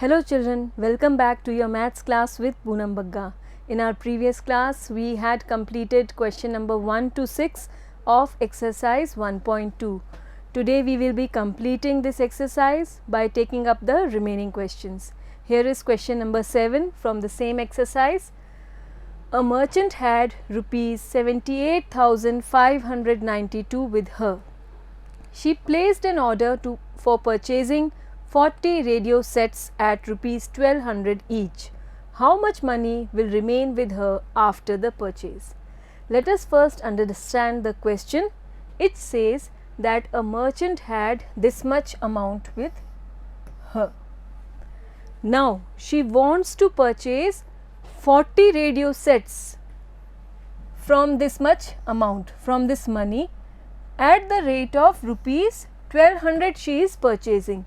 Hello children, welcome back to your maths class with Poonam Bagga. In our previous class, we had completed question number 1 to 6 of exercise 1.2. Today we will be completing this exercise by taking up the remaining questions. Here is question number 7 from the same exercise. A merchant had rupees 78,592 with her. She placed an order for purchasing 40 radio sets at rupees 1200 each. How much money will remain with her after the purchase? Let us first understand the question. It says that a merchant had this much amount with her. Now she wants to purchase 40 radio sets from this much amount, from this money, at the rate of rupees 1200 she is purchasing.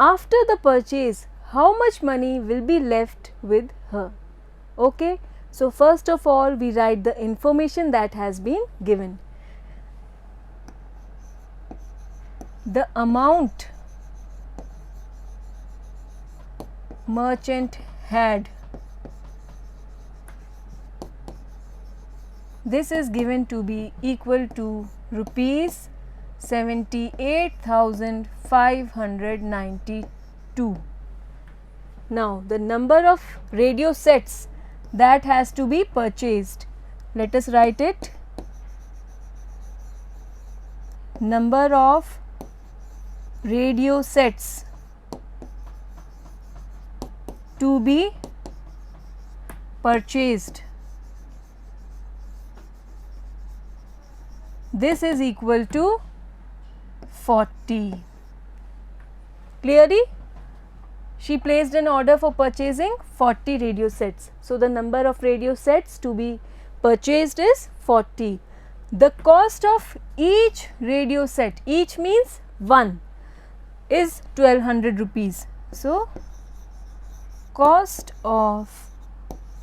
After the purchase, how much money will be left with her? Okay, so first of all we write the information that has been given. The amount merchant had, this is given to be equal to rupees 78,592. Now the number of radio sets that has to be purchased, let us write it. Number of radio sets to be purchased, this is equal to 40. Clearly, she placed an order for purchasing 40 radio sets. So, the number of radio sets to be purchased is 40. The cost of each radio set, each means 1, is 1200 rupees. So, cost of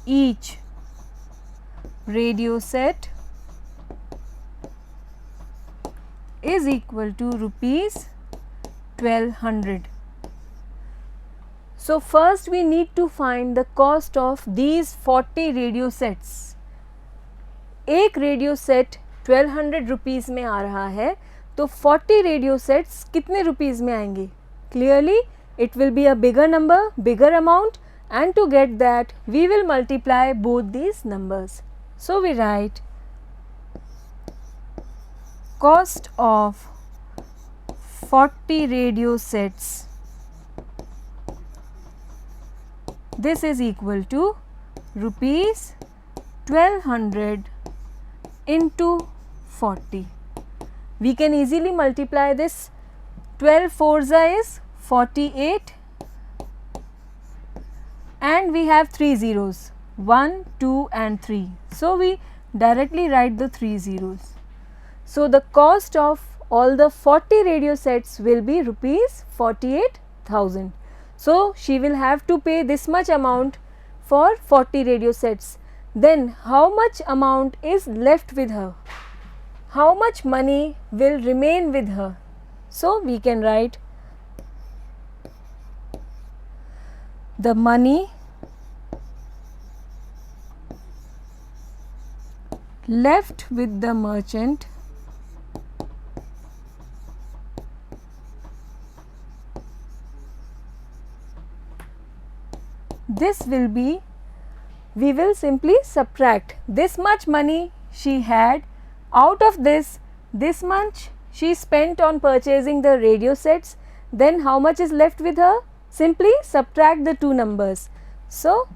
each radio set is equal to rupees 1200. So first we need to find the cost of these 40 radio sets. एक radio set 1200 rupees में आ रहा है, तो 40 radio sets कितने rupees में आएंगे? Clearly it will be a bigger number, bigger amount, and to get that we will multiply both these numbers. So we write cost of 40 radio sets, this is equal to rupees 1200 into 40. We can easily multiply this. 12 fours is 48 and we have 3 zeros, 1, 2 and 3. So we directly write the 3 zeros. So the cost of all the 40 radio sets will be rupees 48,000. So she will have to pay this much amount for 40 radio sets. Then how much amount is left with her? How much money will remain with her? So we can write the money left with the merchant this will be, we will simply subtract this much money she had, out of this much she spent on purchasing the radio sets, then how much is left with her? Simply subtract the two numbers. So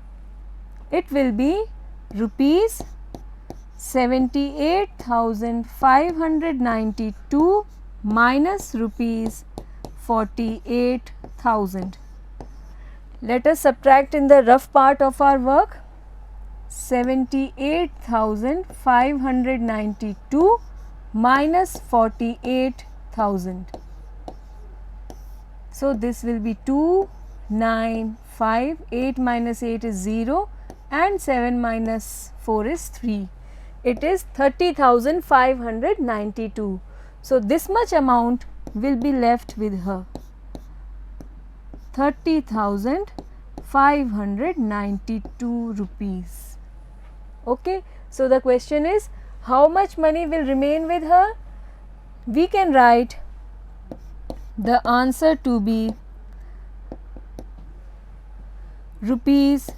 it will be rupees 78,592 minus rupees 48,000. Let us subtract in the rough part of our work. 78,592 minus 48,000. So this will be 295, 8 minus 8 is 0 and 7 minus 4 is 3. It is 30,592. So this much amount will be left with her. 30,000 592 rupees. Okay, so the question is, how much money will remain with her? We can write the answer to be rupees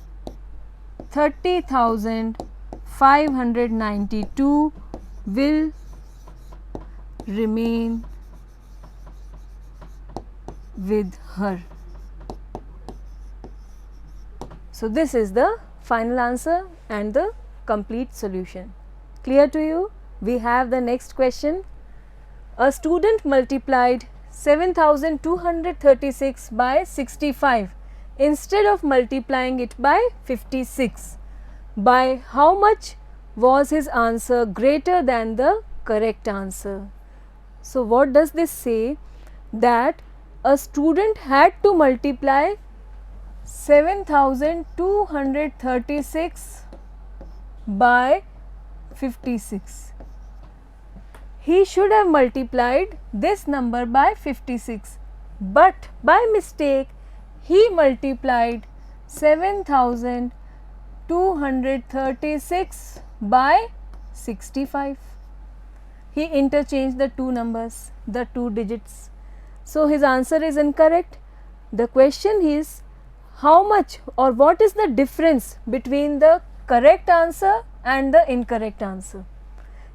30,592 will remain with her. So this is the final answer and the complete solution. Clear to you? We have the next question. A student multiplied 7,236 by 65 instead of multiplying it by 56. By how much was his answer greater than the correct answer? So what does this say? That a student had to multiply 7,236 by 56. He should have multiplied this number by 56, but by mistake he multiplied 7,236 by 65. He interchanged the two numbers, the two digits. So his answer is incorrect. The question is, how much or what is the difference between the correct answer and the incorrect answer?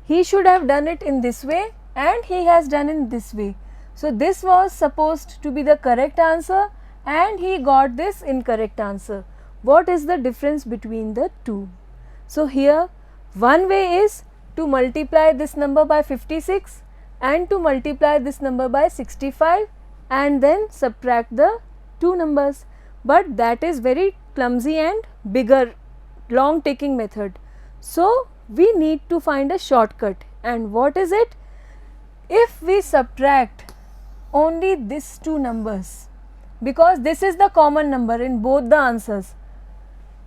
He should have done it in this way and he has done in this way. So this was supposed to be the correct answer and he got this incorrect answer. What is the difference between the two? So here one way is to multiply this number by 56 and to multiply this number by 65 and then subtract the two numbers. But that is very clumsy and bigger, long taking method. So we need to find a shortcut, and what is it? If we subtract only these two numbers, because this is the common number in both the answers,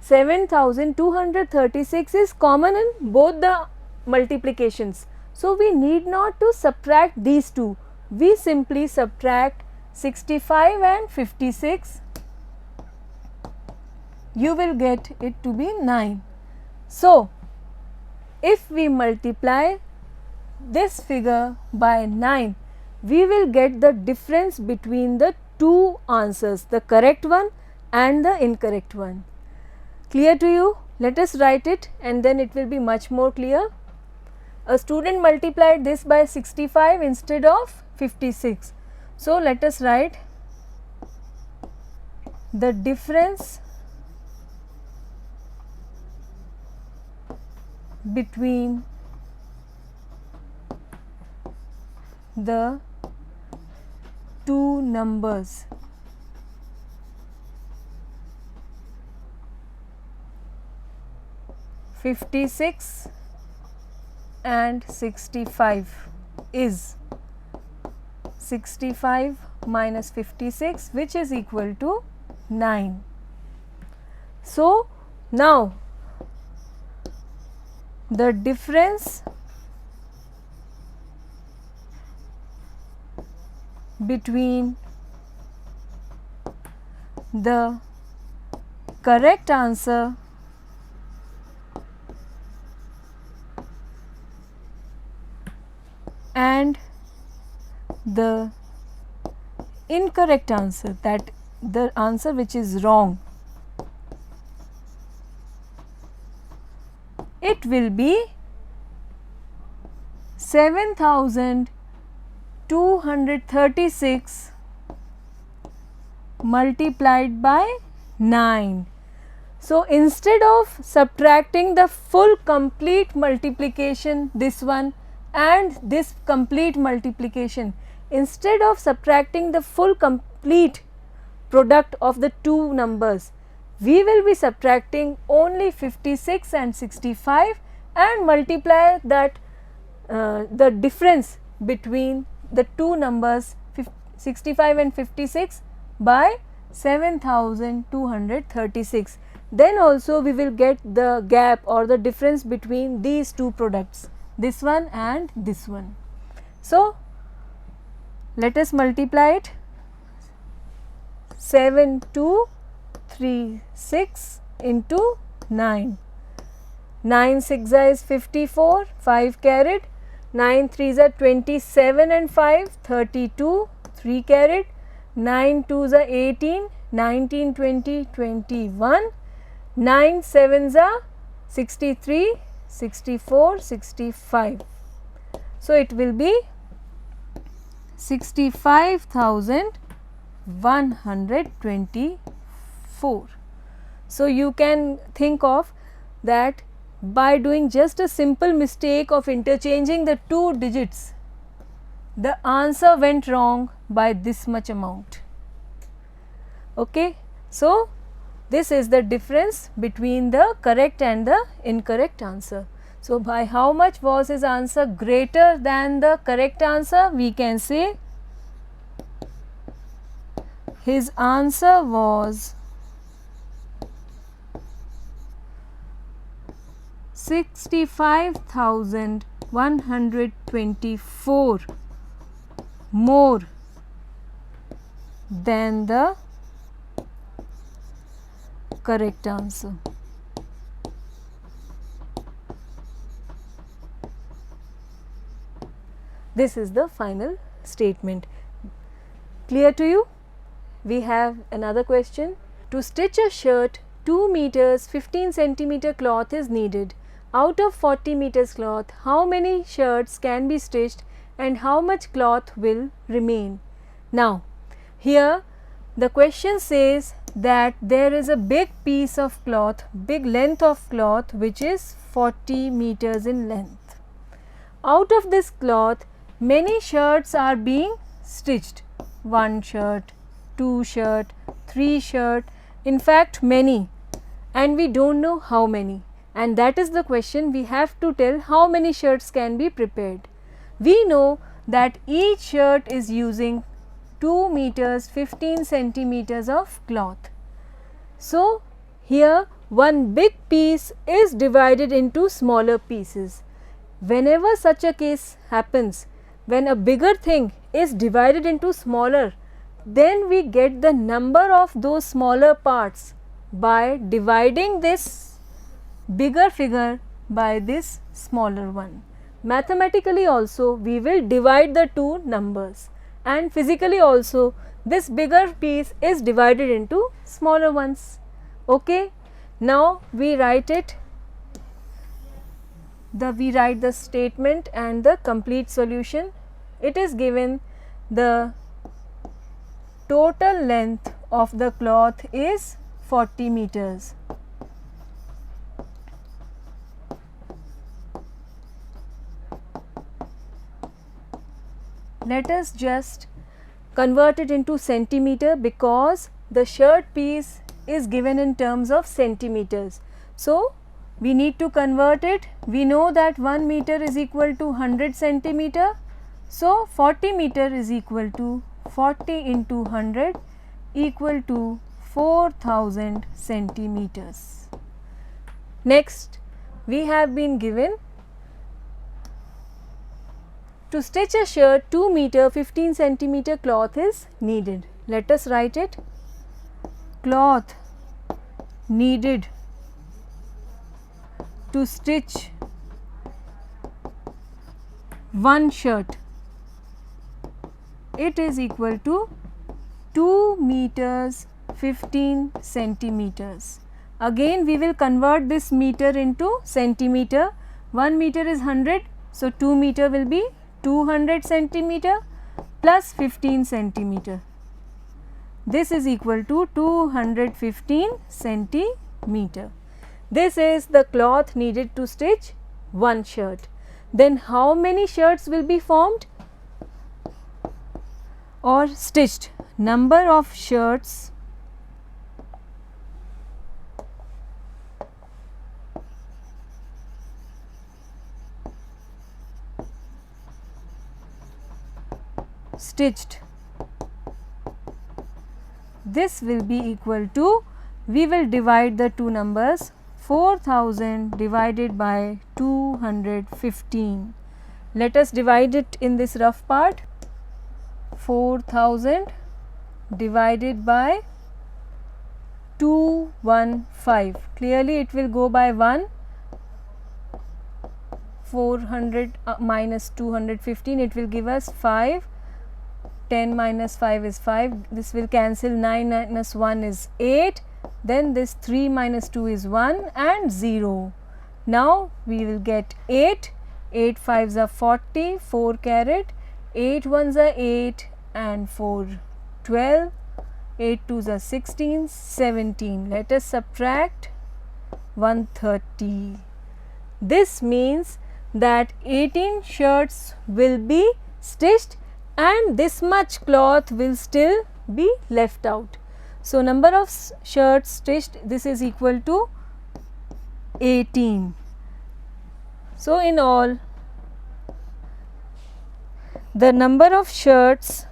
7,236 is common in both the multiplications. So we need not to subtract these two, we simply subtract 65 and 56. You will get it to be 9. So if we multiply this figure by 9, we will get the difference between the two answers, the correct one and the incorrect one. Clear to you? Let us write it and then it will be much more clear. A student multiplied this by 65 instead of 56. So let us write the difference between the two numbers (56) and 65 is 65 minus 56, which is equal to 9. So now the difference between the correct answer and the incorrect answer, that the answer which is wrong, it will be 7,236 multiplied by 9. So instead of subtracting the full complete multiplication, this one and this complete multiplication, instead of subtracting the full complete product of the two numbers, we will be subtracting only 56 and 65 and multiply that the difference between the two numbers 65 and 56 by 7,236. Then also we will get the gap or the difference between these two products, this one and this one. So let us multiply it. 7 2 3 6 into 9. 9 6 is 54, 5 carat. 9 3 are 27 and 5 32, 3 carat. 9 2 are 18, 19 20 21. 9 7 are 63, 64, 65. So it will be 65,124. So you can think of that by doing just a simple mistake of interchanging the two digits, the answer went wrong by this much amount. Okay. So this is the difference between the correct and the incorrect answer. So by how much was his answer greater than the correct answer? We can say his answer was 65,124 more than the correct answer. This is the final statement. Clear to you? We have another question. To stitch a shirt, 2 meters 15 centimeter cloth is needed. Out of 40 meters cloth, how many shirts can be stitched and how much cloth will remain? Now, here the question says that there is a big piece of cloth, big length of cloth which is 40 meters in length. Out of this cloth, many shirts are being stitched. 1 shirt, 2 shirt, 3 shirt, in fact many, and we don't know how many, and that is the question. We have to tell how many shirts can be prepared. We know that each shirt is using 2 meters 15 centimeters of cloth. So here one big piece is divided into smaller pieces. Whenever such a case happens, when a bigger thing is divided into smaller, then we get the number of those smaller parts by dividing this bigger figure by this smaller one. Mathematically also we will divide the two numbers, and physically also this bigger piece is divided into smaller ones. Okay. Now we write it. We write the statement and the complete solution. It is given the total length of the cloth is 40 meters. Let us just convert it into centimeter because the shirt piece is given in terms of centimeters. So we need to convert it. We know that 1 meter is equal to 100 centimeter. So 40 meter is equal to 40 into 100 equal to 4000 centimeters. Next, we have been given to stitch a shirt 2 meter 15 centimeter cloth is needed. Let us write it. Cloth needed to stitch one shirt, it is equal to 2 meters 15 centimeters. Again we will convert this meter into centimeter. 1 meter is 100, so 2 meter will be 200 centimeter plus 15 centimeter. This is equal to 215 centimeter. This is the cloth needed to stitch one shirt. Then how many shirts will be formed or stitched? Number of shirts stitched. This will be equal to, we will divide the two numbers, 4000 divided by 215. Let us divide it in this rough part. 4000 divided by 215. Clearly it will go by 1. 400 minus 215, it will give us 5. 10 minus 5 is 5. This will cancel. 9 minus 1 is 8. Then this 3 minus 2 is 1 and 0. Now we will get 8. 8 5s are 40. 4 carat. 8 1s are 8 and 4 12. 8 2s are 16. 17. Let us subtract 130. This means that 18 shirts will be stitched and this much cloth will still be left out. So, number of shirts stitched, this is equal to 18. So, in all the number of shirts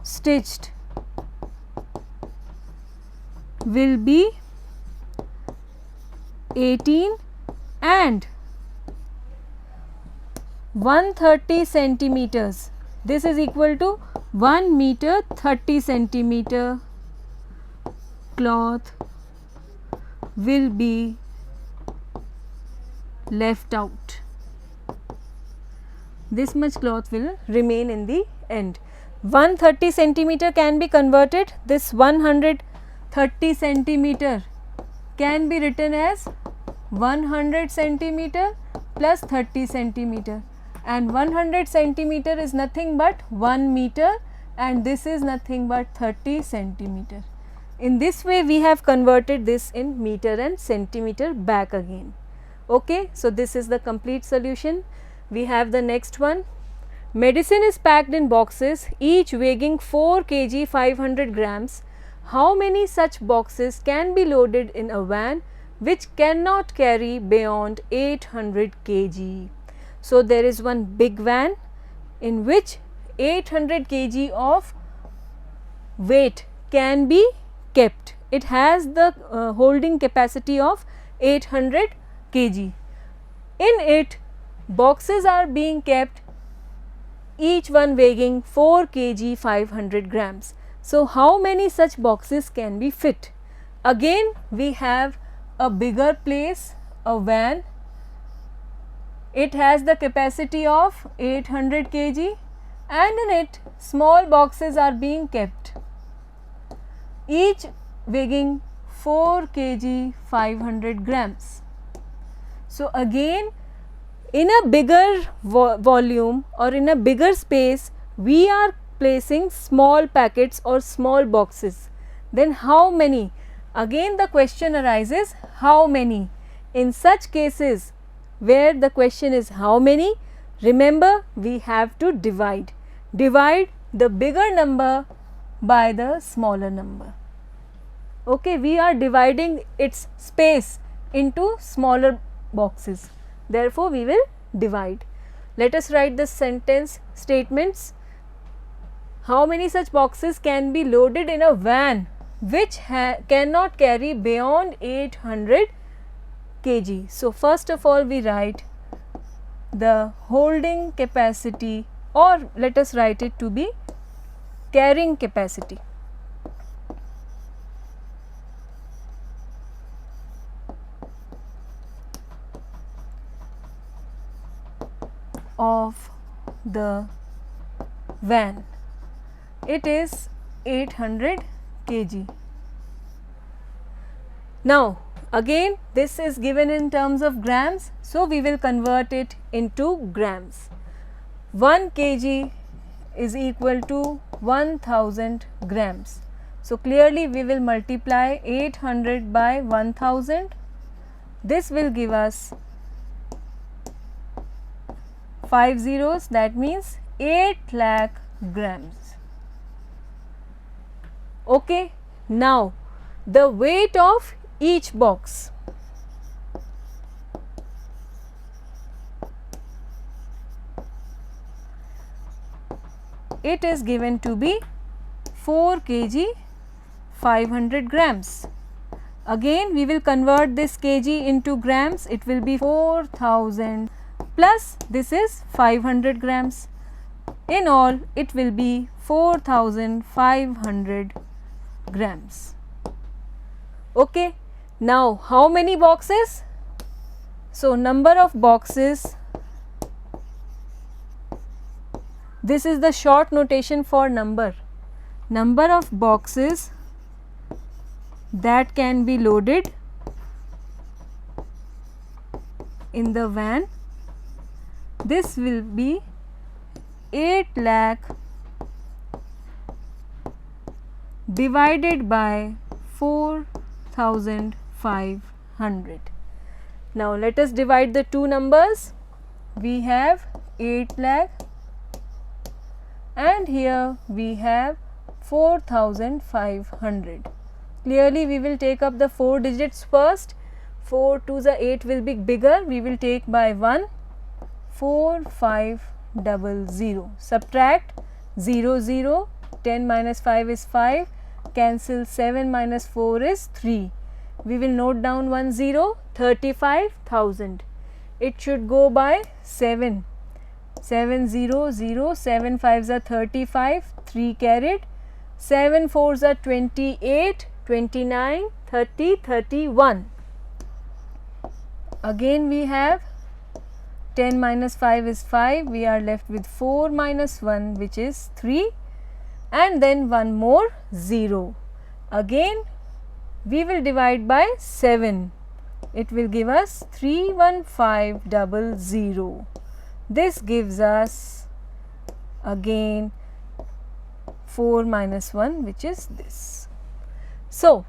stitched will be 18 and 130 centimeters. This is equal to 1 meter 30 centimeter cloth will be left out. This much cloth will remain in the end. 130 centimeter can be converted. This 130 centimeter can be written as 100 centimeter plus 30 centimeter, and 100 centimeter is nothing but 1 meter and this is nothing but 30 centimeter. In this way we have converted this in meter and centimeter back again. Okay, so this is the complete solution. We have the next one. Medicine is packed in boxes, each weighing 4 kg 500 grams. How many such boxes can be loaded in a van which cannot carry beyond 800 kg? So, there is one big van in which 800 kg of weight can be kept. It has the holding capacity of 800 kg. In it, boxes are being kept, each one weighing 4 kg 500 grams. So, how many such boxes can be fit? Again we have a bigger place, a van. It has the capacity of 800 kg and in it small boxes are being kept, each weighing 4 kg 500 grams. So, again in a bigger volume or in a bigger space we are placing small packets or small boxes. Then how many? Again the question arises, how many? In such cases where the question is how many, remember we have to divide. Divide the bigger number by the smaller number. Okay, we are dividing its space into smaller boxes. Therefore, we will divide. Let us write the sentence statements. How many such boxes can be loaded in a van which cannot carry beyond 800 kg? So, first of all we write the holding capacity, or let us write it to be carrying capacity. Of the van. It is 800 kg. Now, again this is given in terms of grams, so we will convert it into grams. 1 kg is equal to 1000 grams. So, clearly we will multiply 800 by 1000. This will give us 5 zeros, that means 8 lakh grams. Okay. Now, the weight of each box. It is given to be 4 kg 500 grams. Again we will convert this kg into grams. It will be 4000 plus this is 500 grams. In all, it will be 4500 grams. Okay. Now, how many boxes? So, number of boxes, this is the short notation for number. Number of boxes that can be loaded in the van, this will be 8 lakh divided by 4500. Now, let us divide the two numbers. We have 8 lakh and here we have 4500. Clearly, we will take up the 4 digits first. 4 to the 8 will be bigger. We will take by 1, 4500. Subtract 0, 0, 10 minus 5 is 5, cancel 7 minus 4 is 3. We will note down 1 0, 35,000. It should go by 7. 7 0 0, 7 5s are 35, 3 carried, 7 4s are 28, 29, 30, 31. Again we have 10 minus 5 is 5, we are left with 4 minus 1 which is 3, and then one more 0. Again we will divide by 7, it will give us 31500. This gives us again 4 minus 1 which is this. So,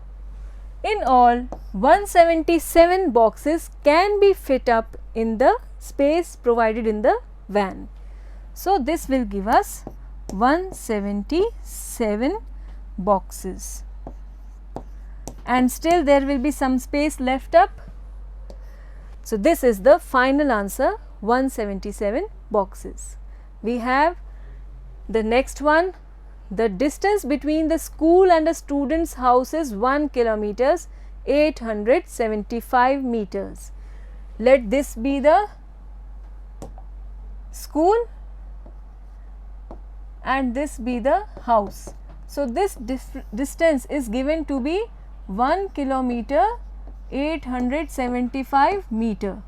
in all 177 boxes can be fit up in the space provided in the van. So, this will give us 177 boxes, and still there will be some space left up. So, this is the final answer, 177 boxes. We have the next one. The distance between the school and a student's house is 1 kilometers 875 meters. Let this be the school and this be the house. So, this distance is given to be 1 kilometer 875 meter.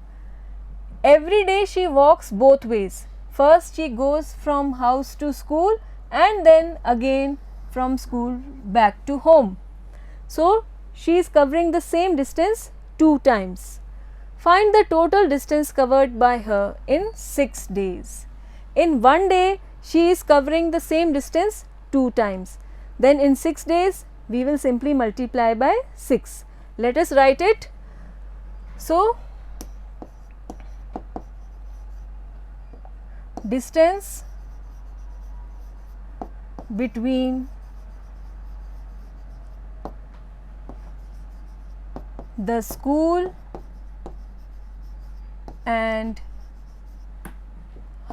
Every day she walks both ways. First she goes from house to school and then again from school back to home. So, she is covering the same distance 2 times. Find the total distance covered by her in 6 days. In 1 day, she is covering the same distance 2 times. Then in 6 days, we will simply multiply by 6. Let us write it. So, distance between the school and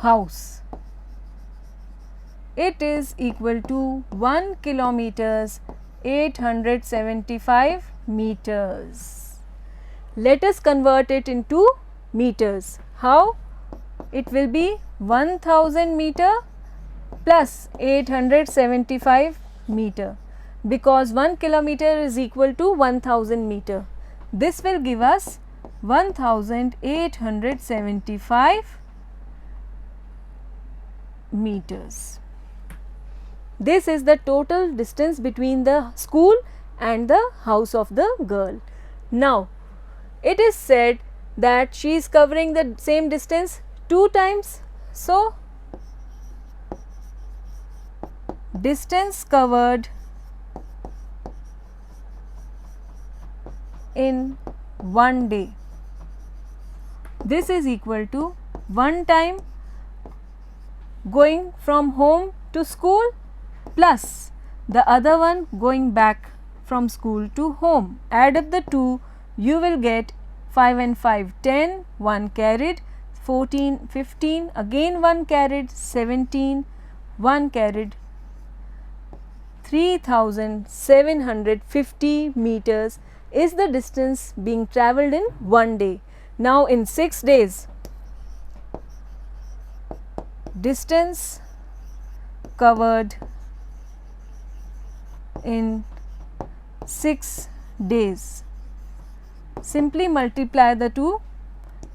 house, it is equal to 1 kilometers 875 meters. Let us convert it into meters. How? It will be 1000 meter plus 875 meter, because 1 kilometer is equal to 1000 meter. This will give us 1875 meters. This is the total distance between the school and the house of the girl. Now, it is said that she is covering the same distance 2 times. So, distance covered in 1 day, this is equal to 1 time going from home to school plus the other one going back from school to home. Add up the two, you will get 5 and 5 10, 1 carried, 14 15, again 1 carried, 17, 1 carried, 3750 meters is the distance being travelled in 1 day. Now, in 6 days, distance covered in 6 days. Simply multiply the two.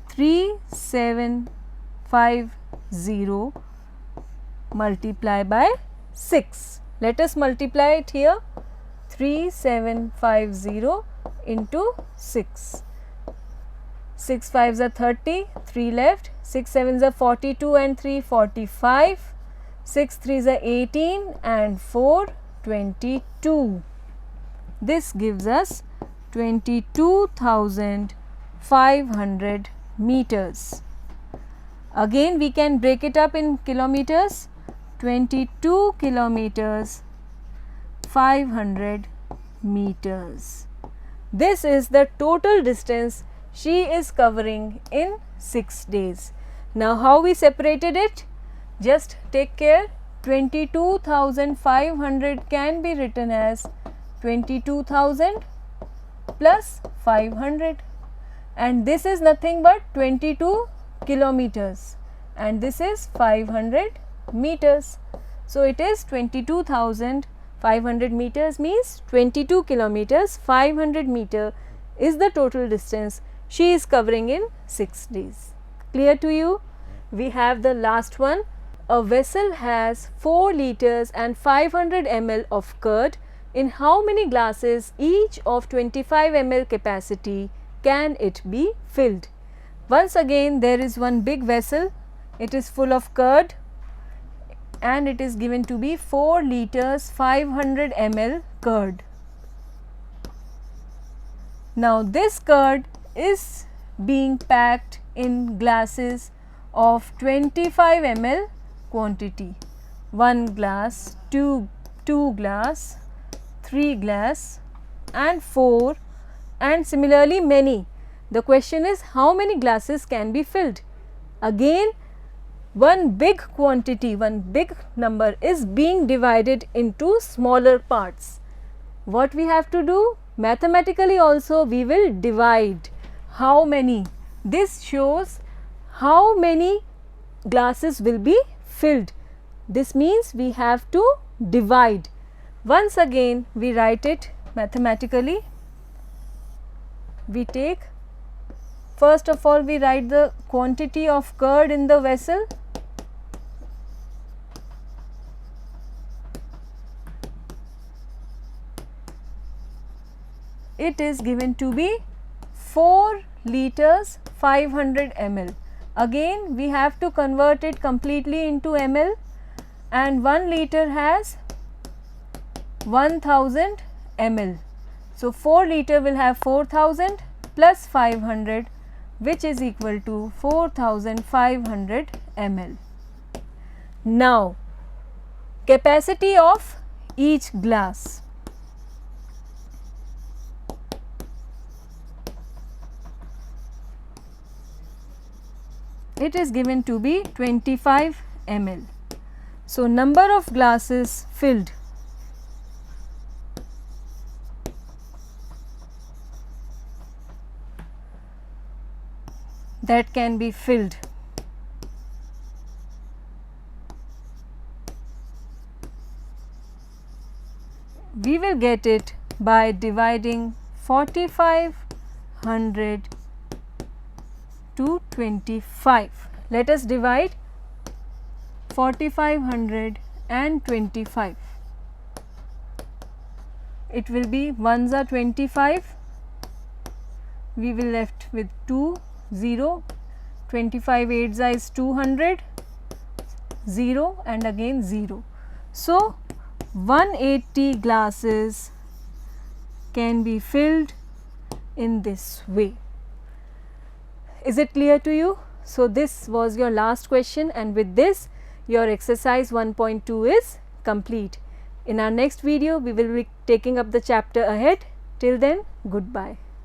3750 multiply by 6. Let us multiply it here. 3750 into 6. 6 5s are 30, 3 left, 6 7s are 42 and 3 45, 6 3s are 18 and 4 22. This gives us 22,500 meters. Again we can break it up in kilometers. 22 kilometers 500 meters. This is the total distance she is covering in 6 days. Now how we separated it? Just take care. 22,500 can be written as 22,000 plus 500, and this is nothing but 22 kilometers and this is 500 meters. So it is 22,500 meters means 22 kilometers 500 meter is the total distance she is covering in 6 days. Clear to you? We have the last one. A vessel has 4 liters and 500 ml of curd. In how many glasses each of 25 ml capacity can it be filled? Once again there is one big vessel. It is full of curd and it is given to be 4 liters 500 ml curd. Now this curd is being packed in glasses of 25 ml quantity. 1 glass, 2 glass, 3 glass and 4 and similarly many. The question is how many glasses can be filled? Again one big quantity, one big number is being divided into smaller parts. What we have to do? Mathematically also we will divide. How many? This shows how many glasses will be filled. This means we have to divide. Once again we write it mathematically. We take, first of all we write the quantity of curd in the vessel. It is given to be 4 liters 500 ml. Again we have to convert it completely into ml, and 1 liter has 1000 ml. So 4 liter will have 4000 plus 500, which is equal to 4500 ml. Now capacity of each glass. It is given to be 25 ml. So number of glasses filled. That can be filled. We will get it by dividing 4500 to 25. Let us divide 4500 and 25. It will be 1s are 25. We will left with 2, 0, 25 8s is 200, 0 and again 0. So 180 glasses can be filled in this way. Is it clear to you? So this was your last question, and with this your exercise 1.2 is complete. In our next video we will be taking up the chapter ahead. Till then, goodbye.